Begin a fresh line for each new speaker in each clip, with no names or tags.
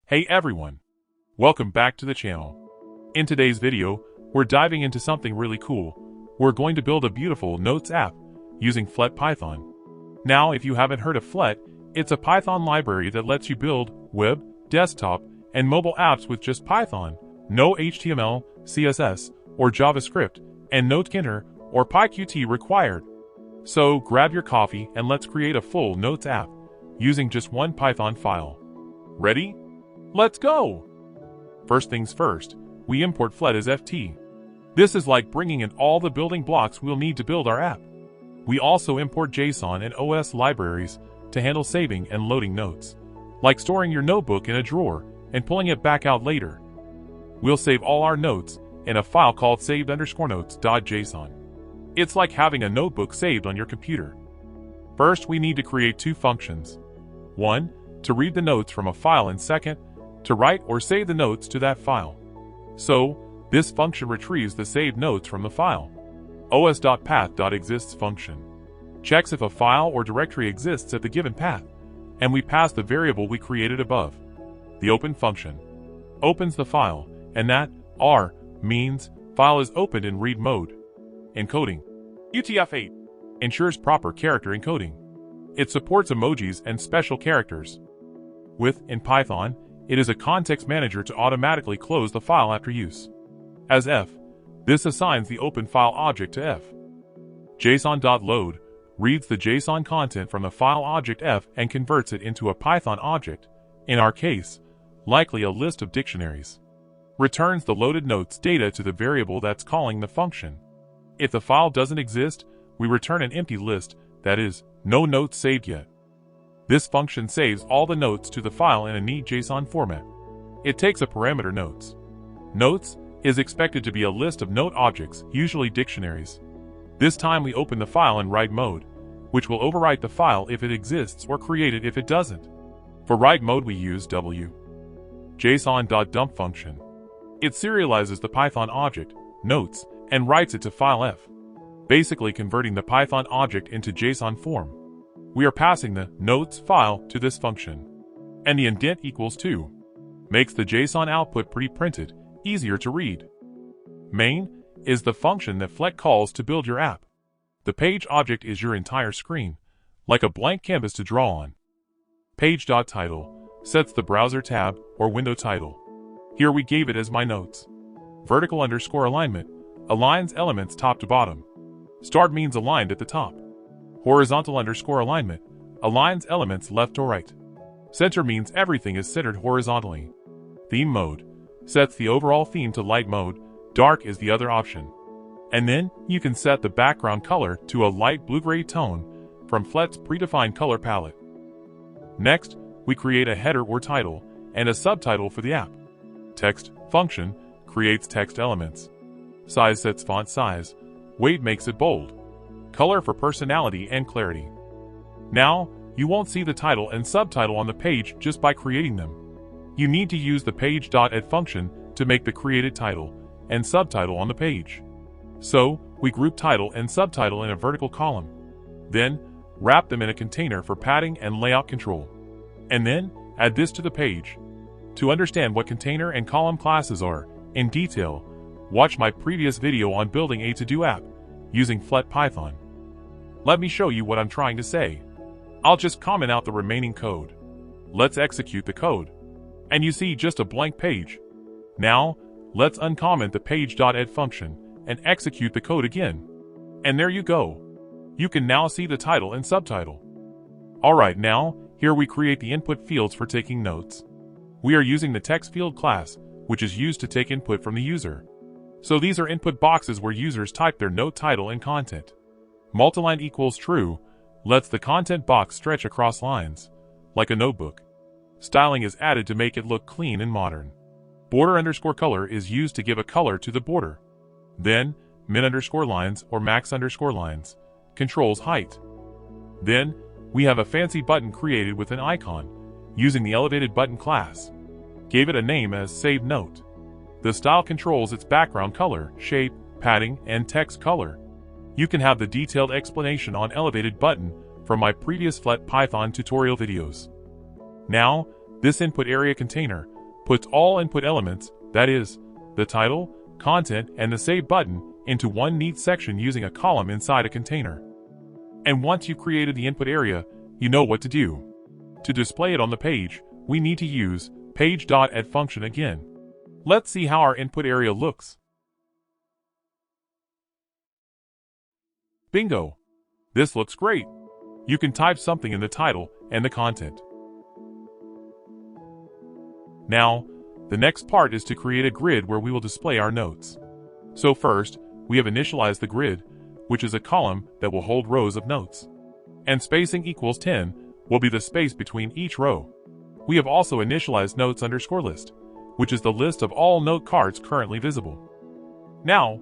Hey everyone! Welcome back to the channel. In today's video, we're diving into something really cool. We're going to build a beautiful Notes app using Flet Python. Now, if you haven't heard of Flet, it's a Python library that lets you build web, desktop, and mobile apps with just Python, no HTML, CSS, or JavaScript, and no Tkinter or PyQt required. So grab your coffee and let's create a full Notes app using just one Python file. Ready? Let's go! First things first, we import Flet as FT. This is like bringing in all the building blocks we'll need to build our app. We also import JSON and OS libraries to handle saving and loading notes, like storing your notebook in a drawer and pulling it back out later. We'll save all our notes in a file called saved_notes.json. It's like having a notebook saved on your computer. First, we need to create two functions. One, to read the notes from a file, and second, to write or save the notes to that file. So, this function retrieves the saved notes from the file. os.path.exists function checks if a file or directory exists at the given path, and we pass the variable we created above. The open function opens the file, and that R means file is opened in read mode. Encoding UTF-8 ensures proper character encoding. It supports emojis and special characters. In Python, it is a context manager to automatically close the file after use. As F, this assigns the open file object to F. JSON.load reads the JSON content from the file object F and converts it into a Python object, in our case, likely a list of dictionaries. Returns the loaded notes data to the variable that's calling the function. If the file doesn't exist, we return an empty list, that is, no notes saved yet. This function saves all the notes to the file in a neat JSON format. It takes a parameter notes. Notes is expected to be a list of note objects, usually dictionaries. This time we open the file in write mode, which will overwrite the file if it exists or create it if it doesn't. For write mode we use W. JSON.dump function. It serializes the Python object, notes, and writes it to file F, basically converting the Python object into JSON form. We are passing the notes file to this function, and the indent equals 2 makes the JSON output pre-printed, easier to read. Main is the function that Flet calls to build your app. The page object is your entire screen, like a blank canvas to draw on. Page.title sets the browser tab or window title. Here we gave it as my notes. Vertical_alignment aligns elements top to bottom. Start means aligned at the top. Horizontal_alignment aligns elements left to right. Center means everything is centered horizontally. Theme mode sets the overall theme to light mode, dark is the other option. And then you can set the background color to a light blue-gray tone from Flet's predefined color palette. Next, we create a header or title and a subtitle for the app. Text function creates text elements. Size sets font size. Weight makes it bold. Color for personality and clarity. Now, you won't see the title and subtitle on the page just by creating them. You need to use the page.add function to make the created title and subtitle on the page. So, we group title and subtitle in a vertical column. Then, wrap them in a container for padding and layout control. And then, add this to the page. To understand what container and column classes are, in detail, watch my previous video on building a to-do app using Flet Python. Let me show you what I'm trying to say. I'll just comment out the remaining code. Let's execute the code. And you see just a blank page. Now, let's uncomment the page.add function and execute the code again. And there you go. You can now see the title and subtitle. Alright, now, here we create the input fields for taking notes. We are using the text field class, which is used to take input from the user. So these are input boxes where users type their note title and content. Multiline equals true lets the content box stretch across lines, like a notebook. Styling is added to make it look clean and modern. Border_color is used to give a color to the border. Then, min_lines or max_lines controls height. Then, we have a fancy button created with an icon, using the elevated button class. Gave it a name as Save Note. The style controls its background color, shape, padding, and text color. You can have the detailed explanation on elevated button from my previous Flet Python tutorial videos. Now, this input area container puts all input elements, that is, the title, content, and the Save button, into one neat section using a column inside a container. And once you've created the input area, you know what to do. To display it on the page, we need to use page.add function again. Let's see how our input area looks. Bingo! This looks great. You can type something in the title and the content. Now, the next part is to create a grid where we will display our notes. So first, we have initialized the grid, which is a column that will hold rows of notes. And spacing equals 10 will be the space between each row. We have also initialized notes_list, which is the list of all note cards currently visible. Now,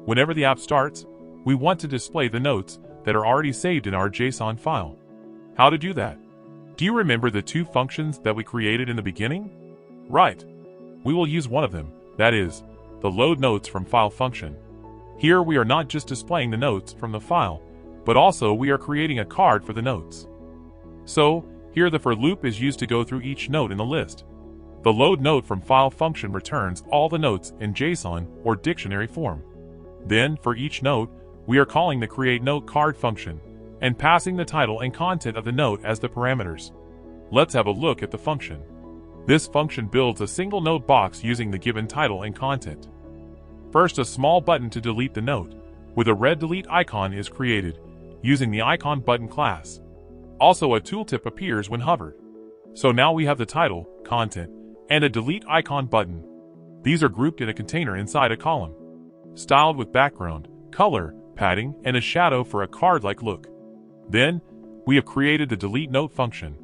whenever the app starts, we want to display the notes that are already saved in our JSON file. How to do that? Do you remember the two functions that we created in the beginning? Right. We will use one of them, that is, the load notes from file function. Here we are not just displaying the notes from the file, but also we are creating a card for the notes. So, here the for loop is used to go through each note in the list. The load note from file function returns all the notes in JSON or dictionary form. Then, for each note, we are calling the create note card function and passing the title and content of the note as the parameters. Let's have a look at the function. This function builds a single note box using the given title and content. First, a small button to delete the note, with a red delete icon is created, using the icon button class. Also, a tooltip appears when hovered. So now we have the title, content, and a delete icon button. These are grouped in a container inside a column, styled with background, color, padding, and a shadow for a card-like look. Then, we have created the delete note function.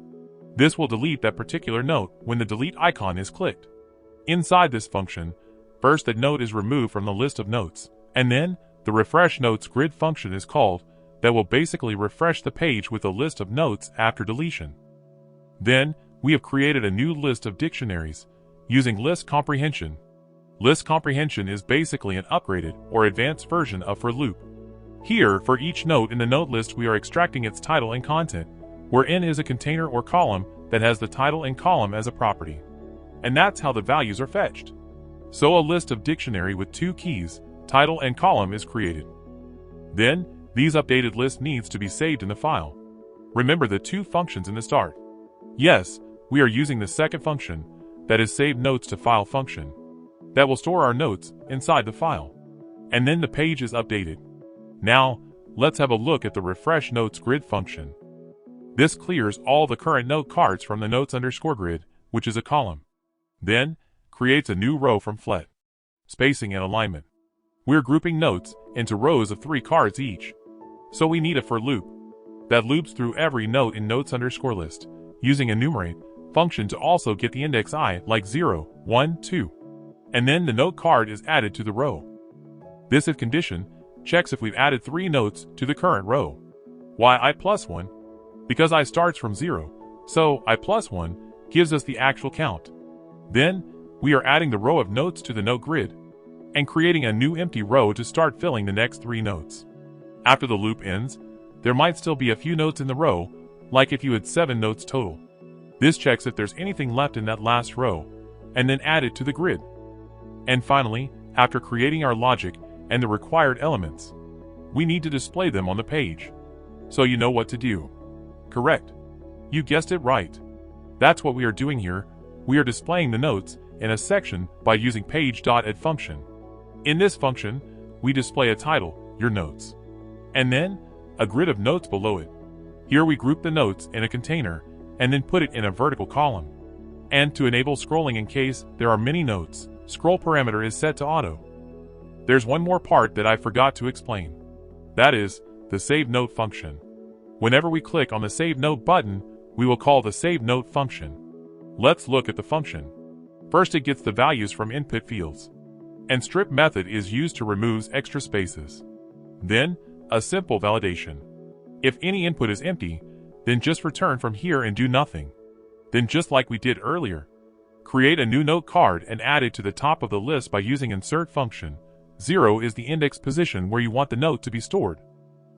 This will delete that particular note when the delete icon is clicked. Inside this function, first that note is removed from the list of notes, and then the refresh notes grid function is called that will basically refresh the page with a list of notes after deletion. Then, we have created a new list of dictionaries using list comprehension. List comprehension is basically an upgraded or advanced version of for loop. Here, for each note in the note list, we are extracting its title and content, where n is a container or column that has the title and column as a property. And that's how the values are fetched. So a list of dictionary with two keys, title and column, is created. Then, these updated list needs to be saved in the file. Remember the two functions in the start. Yes, we are using the second function, that is save notes to file function, that will store our notes inside the file. And then the page is updated. Now, let's have a look at the refresh notes grid function. This clears all the current note cards from the notes_grid, which is a column. Then, creates a new row from Flet. Spacing and alignment. We're grouping notes into rows of 3 cards each. So we need a for loop that loops through every note in notes_list, using enumerate function to also get the index I, like 0, 1, 2. And then the note card is added to the row. This if condition checks if we've added 3 notes to the current row. Why I plus 1? Because I starts from 0, so I plus 1 gives us the actual count. Then, we are adding the row of notes to the note grid, and creating a new empty row to start filling the next 3 notes. After the loop ends, there might still be a few notes in the row, like if you had 7 notes total. This checks if there's anything left in that last row, and then add it to the grid. And finally, after creating our logic and the required elements, we need to display them on the page. So you know what to do. Correct. You guessed it right. That's what we are doing here. We are displaying the notes in a section by using page.add function. In this function, we display a title, your notes, and then a grid of notes below it. Here we group the notes in a container and then put it in a vertical column. And to enable scrolling in case there are many notes, scroll parameter is set to auto. There's one more part that I forgot to explain. That is, the save note function. Whenever we click on the save note button, we will call the save note function. Let's look at the function. First, it gets the values from input fields. And strip method is used to remove extra spaces. Then, a simple validation. If any input is empty, then just return from here and do nothing. Then just like we did earlier, create a new note card and add it to the top of the list by using insert function. 0 is the index position where you want the note to be stored.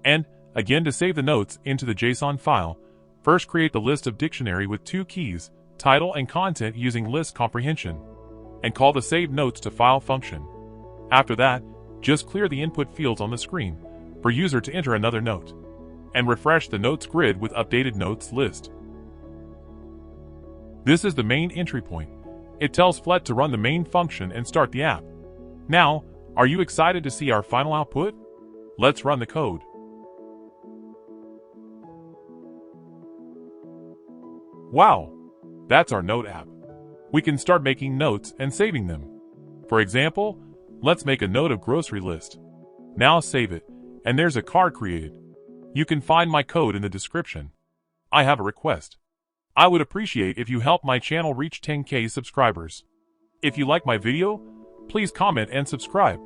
And, again, to save the notes into the JSON file, first create the list of dictionary with 2 keys, title and content using list comprehension. and call the Save Notes to File function. After that, just clear the input fields on the screen for user to enter another note, and refresh the notes grid with updated notes list. This is the main entry point. It tells Flet to run the main function and start the app. Now, are you excited to see our final output? Let's run the code. Wow! That's our note app. We can start making notes and saving them. For example, let's make a note of grocery list. Now save it, and there's a card created. You can find my code in the description. I have a request. I would appreciate if you help my channel reach 10K subscribers. If you like my video, please comment and subscribe.